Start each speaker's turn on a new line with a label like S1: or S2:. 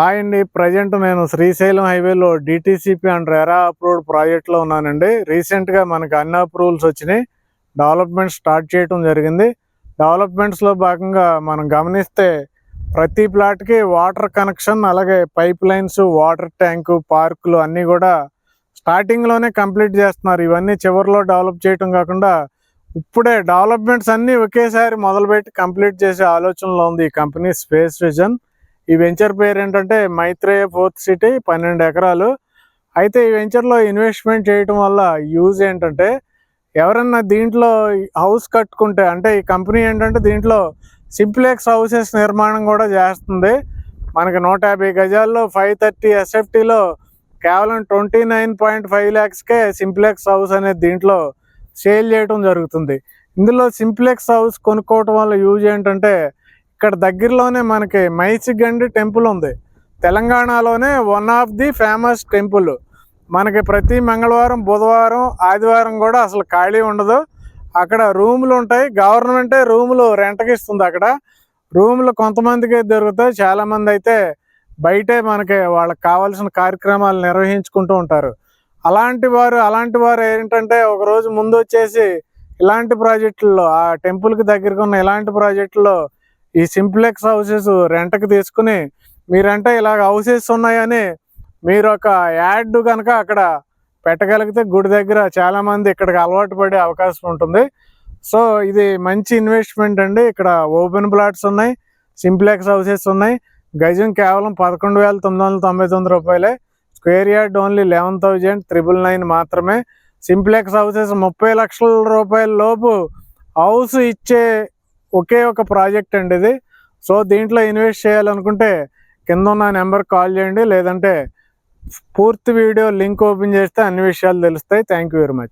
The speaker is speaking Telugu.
S1: హాయ్ అండి. ప్రజెంట్ నేను శ్రీశైలం హైవేలో డిటిసిపి అండ్ రెరా అప్రూవ్డ్ ప్రాజెక్ట్లో ఉన్నానండి. రీసెంట్గా మనకి అన్ని అప్రూవల్స్ వచ్చినాయి. డెవలప్మెంట్ స్టార్ట్ చేయడం జరిగింది. డెవలప్మెంట్స్లో భాగంగా మనం గమనిస్తే ప్రతి ప్లాట్కి వాటర్ కనెక్షన్, అలాగే పైప్ లైన్స్, వాటర్ ట్యాంకు, పార్కులు అన్నీ కూడా స్టార్టింగ్లోనే కంప్లీట్ చేస్తున్నారు. ఇవన్నీ చివరిలో డెవలప్ చేయడం కాకుండా ఇప్పుడే డెవలప్మెంట్స్ అన్నీ ఒకేసారి మొదలుపెట్టి కంప్లీట్ చేసే ఆలోచనలో ఉంది ఈ కంపెనీ స్పేస్ విజన్. ఈ వెంచర్ పేరు ఏంటంటే మైత్రేయ ఫోర్త్ సిటీ, 12 ఎకరాలు. అయితే ఈ వెంచర్లో ఇన్వెస్ట్మెంట్ చేయటం వల్ల యూజ్ ఏంటంటే, ఎవరన్నా దీంట్లో హౌస్ కట్టుకుంటే, అంటే ఈ కంపెనీ ఏంటంటే దీంట్లో సింప్లెక్స్ హౌసెస్ నిర్మాణం కూడా చేస్తుంది. మనకి 150 గజాల్లో 530 ఎస్ఎఫ్టీలో కేవలం 29.5 lakhsకే సింప్లెక్స్ హౌస్ అనేది దీంట్లో సేల్ చేయడం జరుగుతుంది. ఇందులో సింప్లెక్స్ హౌస్ కొనుక్కోవటం వల్ల యూజ్ ఏంటంటే, ఇక్కడ దగ్గరలోనే మనకి మైసిగండి టెంపుల్ ఉంది. తెలంగాణలోనే one of the famous temple. మనకి ప్రతి మంగళవారం, బుధవారం, ఆదివారం కూడా అసలు ఖాళీ ఉండదు. అక్కడ రూములు ఉంటాయి. గవర్నమెంటే రూములు రెంట్కి ఇస్తుంది. అక్కడ రూములు కొంతమందికి దొరుకుతాయి. చాలామంది అయితే బయటే మనకి వాళ్ళకి కావాల్సిన కార్యక్రమాలు నిర్వహించుకుంటూ ఉంటారు. అలాంటి వారు ఏంటంటే ఒకరోజు ముందు వచ్చేసి ఇలాంటి ప్రాజెక్టుల్లో, ఆ టెంపుల్కి దగ్గరగా ఉన్న ఇలాంటి ప్రాజెక్టుల్లో ఈ సింప్లెక్స్ హౌసెస్ రెంట్కి తీసుకుని, మీరంటే ఇలాగ హౌసెస్ ఉన్నాయని మీరు ఒక యాడ్ కనుక అక్కడ పెట్టగలిగితే గుడి దగ్గర చాలామంది ఇక్కడికి అలవాటు పడే అవకాశం ఉంటుంది. సో ఇది మంచి ఇన్వెస్ట్మెంట్ అండి. ఇక్కడ ఓపెన్ ప్లాట్స్ ఉన్నాయి, సింప్లెక్స్ హౌసెస్ ఉన్నాయి. గజం కేవలం 11,999 రూపాయలే. స్క్వేర్ యార్డ్ ఓన్లీ 11,999 మాత్రమే. సింప్లెక్స్ హౌసెస్ 30 లక్షల రూపాయల లోపు హౌస్ ఇచ్చే ఒకే ఒక ప్రాజెక్ట్ అండి ఇది. సో దీంట్లో ఇన్వెస్ట్ చేయాలనుకుంటే కింద ఉన్న నెంబర్ కాల్ చేయండి, లేదంటే పూర్తి వీడియో లింక్ ఓపెన్ చేస్తే అన్ని విషయాలు తెలుస్తాయి. Thank you very much.